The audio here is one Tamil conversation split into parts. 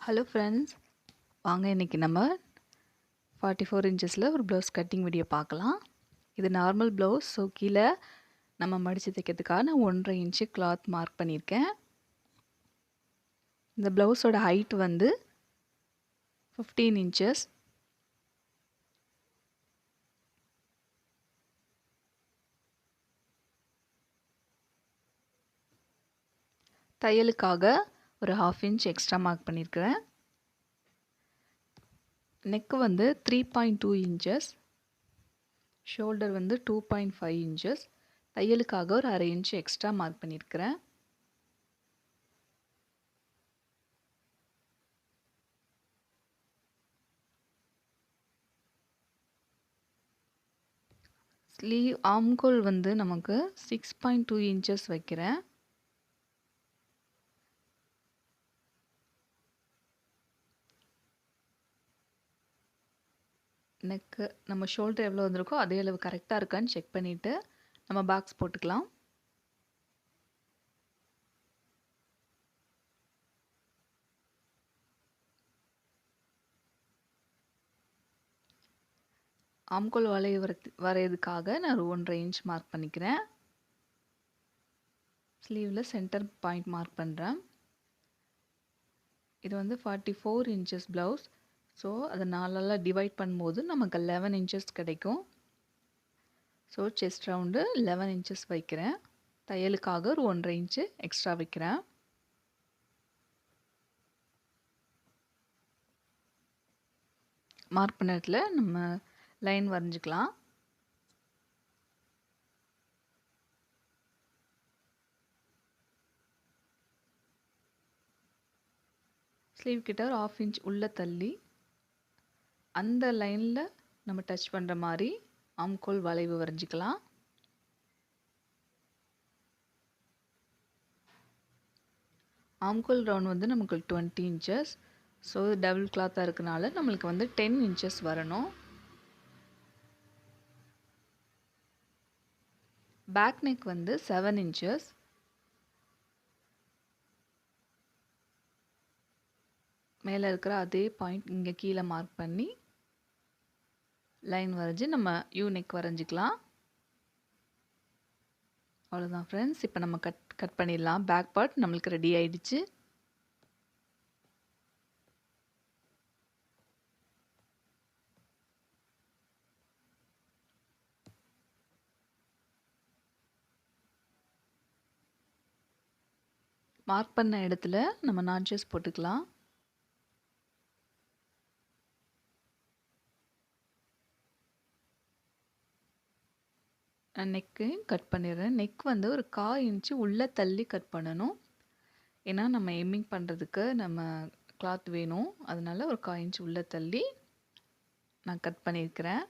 ஹலோ ஃப்ரெண்ட்ஸ், வாங்க இன்றைக்கி நம்ம 44 இன்ச்சஸில் ஒரு ப்ளவுஸ் கட்டிங் வீடியோ பார்க்கலாம். இது நார்மல் ப்ளவுஸ். ஸோ கீழே நம்ம மடித்து தைக்கிறதுக்காக நான் 1.5 இன்ச்சு கிளாத் மார்க் பண்ணியிருக்கேன். இந்த ப்ளவுஸோட ஹைட் வந்து 15 இன்ச்சஸ். தையலுக்காக ஒரு 1/2 இன்ச் எக்ஸ்ட்ரா மார்க் பண்ணியிருக்கிறேன். நெக்கு வந்து 3.2 இன்ச்சஸ், ஷோல்டர் வந்து 2.5 இன்ச்சஸ். தையலுக்காக ஒரு 1/2 இன்ச் எக்ஸ்ட்ரா மார்க் பண்ணியிருக்கிறேன். ஸ்லீவ் ஆம்கோல் வந்து நமக்கு 6.2 இன்ச்சஸ் வைக்கிறேன். நெக்கு நம்ம ஷோல்டர் எவ்வளோ வந்திருக்கோ அதே அளவு கரெக்டாக இருக்கான்னு செக் பண்ணிவிட்டு நம்ம பாக்ஸ் போட்டுக்கலாம். ஆம்கோல் வரைகிறதுக்காக நான் ஒரு 1.5 இன்ச் மார்க் பண்ணிக்கிறேன். ஸ்லீவில் சென்டர் பாயிண்ட் மார்க் பண்ணுறேன். இது வந்து 44 இன்ச்சஸ் ப்ளவுஸ். ஸோ அதை 4 டிவைட் பண்ணும்போது நமக்கு 11 இன்ச்சஸ் கிடைக்கும். ஸோ செஸ்ட் ரவுண்டு 11 இன்ச்சஸ் வைக்கிறேன். தையலுக்காக ஒரு 1.5 இன்ச்சு எக்ஸ்ட்ரா வைக்கிறேன். மார்க் பண்ண இடத்துல நம்ம லைன் வரைஞ்சிக்கலாம். ஸ்லீவ் கிட்ட ஒரு 1/2 இன்ச் உள்ளே தள்ளி அந்த லைனில் நம்ம டச் பண்ணுற மாதிரி ஆம்கோல் வளைவு வரைஞ்சிக்கலாம். ஆம்கோல் ரவுண்ட் வந்து நமக்கு 20 இன்ச்சஸ். ஸோ டபுள் கிளாத்தாக இருக்கனால நம்மளுக்கு வந்து 10 இன்ச்சஸ் வரணும். பேக் நெக் வந்து 7 இன்ச்சஸ். மேலே இருக்கிற அதே பாயிண்ட் இங்கே கீழே மார்க் பண்ணி லைன் வரைஞ்சி நம்ம யூ நெக் வரைஞ்சிக்கலாம். அவ்வளோதான் ஃப்ரெண்ட்ஸ். இப்போ நம்ம கட் பண்ணிடலாம். பேக் பார்ட் நம்மளுக்கு ரெடி ஆயிடுச்சு. மார்க் பண்ண இடத்துல நம்ம நாட்சஸ் போட்டுக்கலாம். நான் நெக்கு கட் பண்ணிடுறேன். நெக் வந்து ஒரு 1/4 இன்ச்சு உள்ளே தள்ளி கட் பண்ணணும். ஏன்னா நம்ம எம்மிங் பண்ணுறதுக்கு நம்ம கிளாத் வேணும். அதனால ஒரு 1/4 இன்ச் உள்ளே தள்ளி நான் கட் பண்ணியிருக்கிறேன்.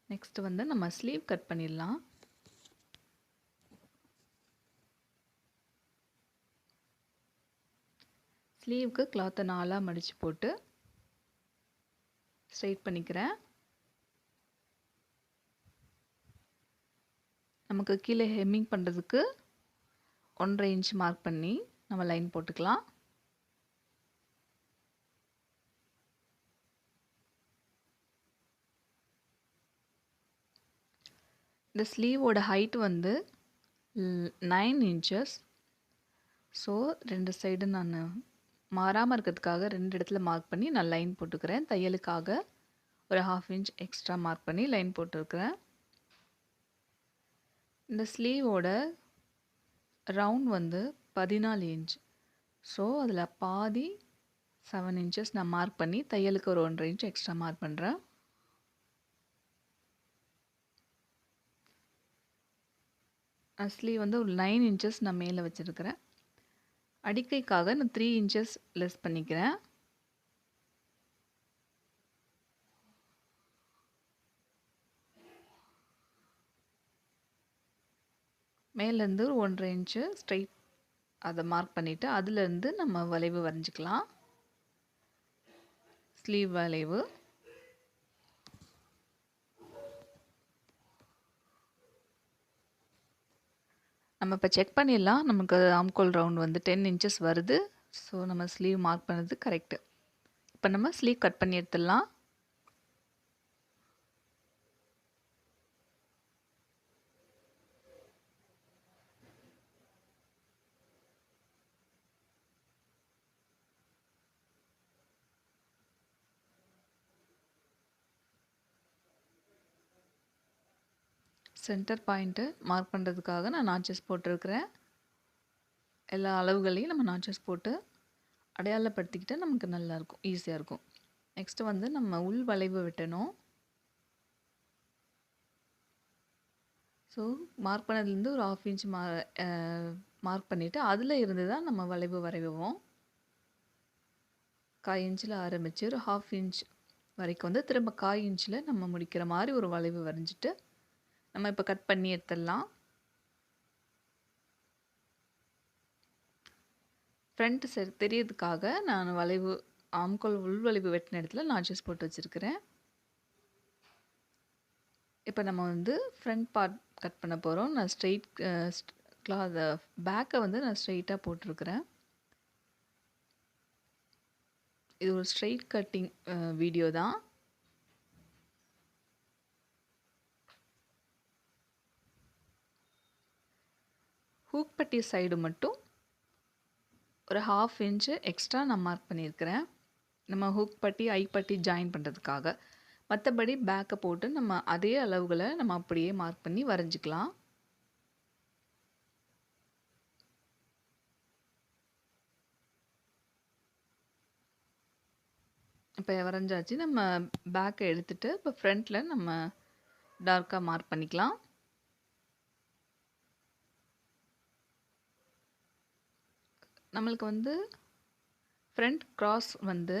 நெக்ஸ்ட் வந்து நம்ம ஸ்லீவ் கட் பண்ணிடலாம். ஸ்லீவுக்கு கிளாத்தை 4 மடித்து போட்டு ஸ்ட்ரைட் பண்ணிக்கிறேன். நமக்கு கீழே ஹெம்மிங் பண்ணுறதுக்கு 1.5 இன்ச் மார்க் பண்ணி நம்ம லைன் போட்டுக்கலாம். இந்த ஸ்லீவோட ஹைட் வந்து 9 இன்ச்சஸ். ஸோ 2 சைடு நான் மாறாமல் இருக்கிறதுக்காக 2 இடத்துல மார்க் பண்ணி நான் லைன் போட்டுக்கிறேன். தையலுக்காக ஒரு 1/2 இன்ச் எக்ஸ்ட்ரா மார்க் பண்ணி லைன் போட்டுருக்கிறேன். இந்த ஸ்லீவோட ரவுண்ட் வந்து 14 இன்ச். ஸோ அதில் பாதி 7 இன்ச்சஸ் நான் மார்க் பண்ணி தையலுக்கு ஒரு 1.5 இன்ச் எக்ஸ்ட்ரா மார்க் பண்ணுறேன். ஸ்லீவ் வந்து ஒரு 9 இன்ச்சஸ் நான் மேலே வச்சுருக்கிறேன். அடிக்கைக்காக நான் 3 இன்ச்சஸ் லெஸ் பண்ணிக்கிறேன். மேலேருந்து ஒரு 1.5 இன்ச்சு ஸ்ட்ரைட் அதை மார்க் பண்ணிவிட்டு அதுலேருந்து நம்ம வளைவு வரைஞ்சிக்கலாம். ஸ்லீவ் வளைவு நம்ம இப்போ செக் பண்ணிடலாம். நமக்கு ஆம்கோல் ரவுண்ட் வந்து 10 இன்ச்சஸ் வருது. ஸோ நம்ம ஸ்லீவ் மார்க் பண்ணது கரெக்டு. இப்போ நம்ம ஸ்லீவ் கட் பண்ணி எடுத்துடலாம். சென்டர் பாயிண்ட்டு மார்க் பண்ணுறதுக்காக நான் நாச்சஸ் போட்டிருக்கிறேன். எல்லா அளவுகளையும் நம்ம நாச்சஸ் போட்டு அடையாளப்படுத்திக்கிட்டால் நமக்கு நல்லாயிருக்கும், ஈஸியாக இருக்கும். நெக்ஸ்ட்டு வந்து நம்ம உள் வளைவு வெட்டணும். ஸோ மார்க் பண்ணதுலேருந்து ஒரு 1/2 இன்ச் மார்க் பண்ணிவிட்டு அதில் இருந்து தான் நம்ம வளைவு வரைவோம். 1/4 இன்ச்சில் ஆரம்பித்து ஒரு 1/2 இன்ச் வரைக்கும் வந்து திரும்ப 1/4 இன்ச்சில் நம்ம முடிக்கிற மாதிரி ஒரு வளைவு வரைஞ்சிட்டு நம்ம இப்போ கட் பண்ணி எடுத்துடலாம். ஃப்ரண்ட் தெரியறதுக்காக நான் வளைவு ஆம்கோல் உள் வளைவு வெட்டின இடத்துல நாச்சஸ் போட்டு வச்சுருக்கிறேன். இப்போ நம்ம வந்து ஃப்ரண்ட் பார்ட் கட் பண்ண போகிறோம். நான் ஸ்ட்ரெயிட் பேக்கை வந்து நான் ஸ்ட்ரெயிட்டாக போட்டிருக்கிறேன். இது ஒரு ஸ்ட்ரெயிட் கட்டிங் வீடியோ தான். ஹூக் பட்டி சைடு மட்டும் ஒரு 1/2 இன்ச்சு எக்ஸ்ட்ரா நான் மார்க் பண்ணியிருக்கிறேன். நம்ம ஹூக் பட்டி ஐ பட்டி ஜாயின் பண்ணுறதுக்காக. மற்றபடி பேக்கை போட்டு நம்ம அதே அளவுகளை நம்ம அப்படியே மார்க் பண்ணி வரைஞ்சிக்கலாம். இப்போ வரைஞ்சாச்சு. நம்ம பேக்கை எடுத்துகிட்டு இப்போ ஃப்ரண்ட்டில் நம்ம டார்க்காக மார்க் பண்ணிக்கலாம். நம்மளுக்கு வந்து ஃப்ரண்ட் கிராஸ் வந்து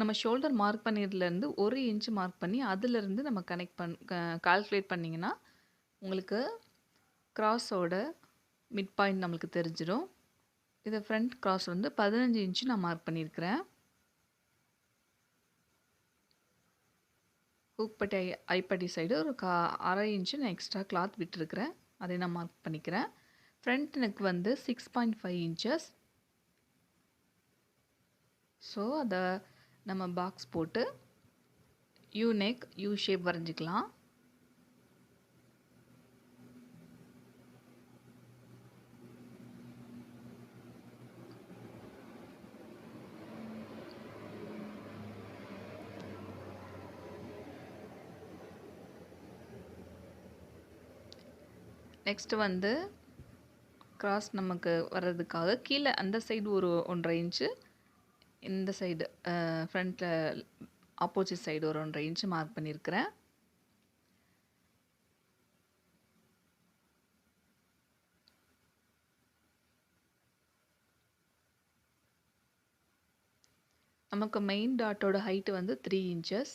நம்ம ஷோல்டர் மார்க் பண்ணியதுலேருந்து 1 இன்ச் மார்க் பண்ணி அதிலிருந்து நம்ம கால்குலேட் பண்ணிங்கன்னா உங்களுக்கு கிராஸோட மிட் பாயிண்ட் நம்மளுக்கு தெரிஞ்சிடும். இதை ஃப்ரண்ட் கிராஸ் வந்து 15 இன்ச்சு நான் மார்க் பண்ணியிருக்கிறேன். ஹூக் பட்டி ஐப்பட்டி சைடு ஒரு 1/2 இன்ச்சு நான் எக்ஸ்ட்ரா கிளாத் விட்டுருக்கிறேன். அதை நான் மார்க் பண்ணிக்கிறேன். ஃப்ரண்ட் நெக் வந்து 6.5 இன்ச்சஸ். ஸோ அதை நம்ம பாக்ஸ் போட்டு யூ நெக் யூ ஷேப் வரைஞ்சிக்கலாம். நெக்ஸ்ட்டு வந்து கிராஸ் நமக்கு வர்றதுக்காக கீழே அந்த சைடு ஒரு 1.5 இன்ச்சு, இந்த சைடு ஃப்ரண்ட்டில் ஆப்போசிட் சைடு ஒரு 1.5 இன்ச்சு மார்க் பண்ணியிருக்கிறேன். நமக்கு மெயின் டாட்டோட ஹைட்டு வந்து 3 இன்ச்சஸ்.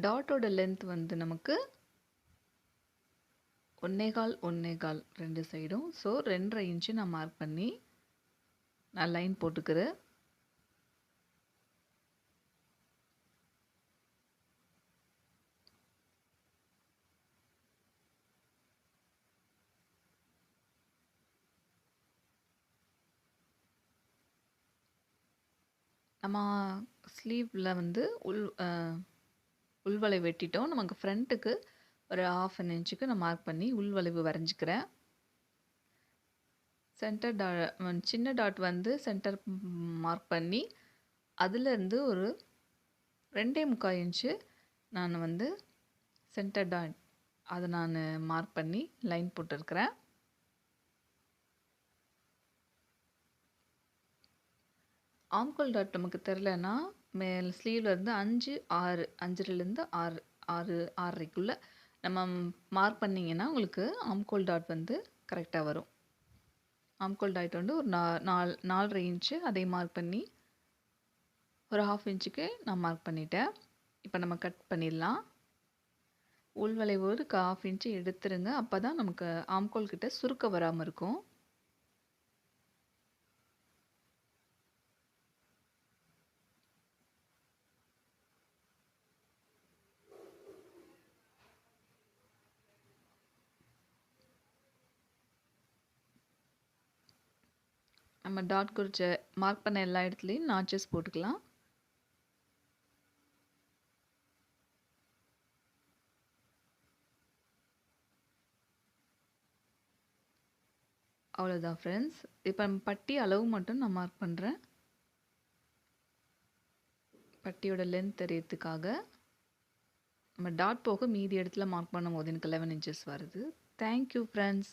டாட்டோட லென்த் வந்து நமக்கு 1.25 2 சைடும். ஸோ 2.5 இன்ச்சு நான் மார்க் பண்ணி நான் லைன் போட்டுக்கிறேன். நம்ம ஸ்லீவில் வந்து உள்வளை வெட்டிட்டோம். நமக்கு ஃப்ரண்ட்டுக்கு ஒரு 1/2 இன்ச்சுக்கு நான் மார்க் பண்ணி உள்வளைவு வரைஞ்சிக்கிறேன். சென்டர் சின்ன டாட் வந்து சென்டர் மார்க் பண்ணி அதிலேருந்து ஒரு 2.25 இன்ச்சு நான் வந்து சென்டர் டாட் அதை நான் மார்க் பண்ணி லைன் போட்டிருக்கிறேன். ஆம்கோல் டாட் நமக்கு தெரிலனா மேல் ஸ்லீவ்லேருந்து 5 6 5லேருந்து 6 6 6:30க்குள்ளே நம்ம மார்க் பண்ணிங்கன்னா உங்களுக்கு ஆம்கோல் டாட் வந்து கரெக்டாக வரும். ஆம்கோல் டாட் வந்து ஒரு 4.5 இன்ச்சு அதை மார்க் பண்ணி ஒரு 1/2 இன்ச்சுக்கு நான் மார்க் பண்ணிட்டேன். இப்போ நம்ம கட் பண்ணிடலாம். உள்வளைவு ஒரு 1/2 இன்ச்சு எடுத்துருங்க. அப்போ தான் நமக்கு ஆம்கோல் கிட்ட சுருக்க வராமல் இருக்கும். நம்ம டாட் குறிச்ச மார்க் பண்ண எல்லா இடத்துலையும் நாச்சஸ் போட்டுக்கலாம். அவ்வளோதான் ஃப்ரெண்ட்ஸ். இப்போ நம்ம பட்டி அளவு மட்டும் நான் மார்க் பண்ணுறேன். பட்டியோட லென்த் தெரியறதுக்காக நம்ம டாட் போக மீதி இடத்துல மார்க் பண்ணும்போது எனக்கு 11 இன்ச்சஸ் வருது. Thank you friends.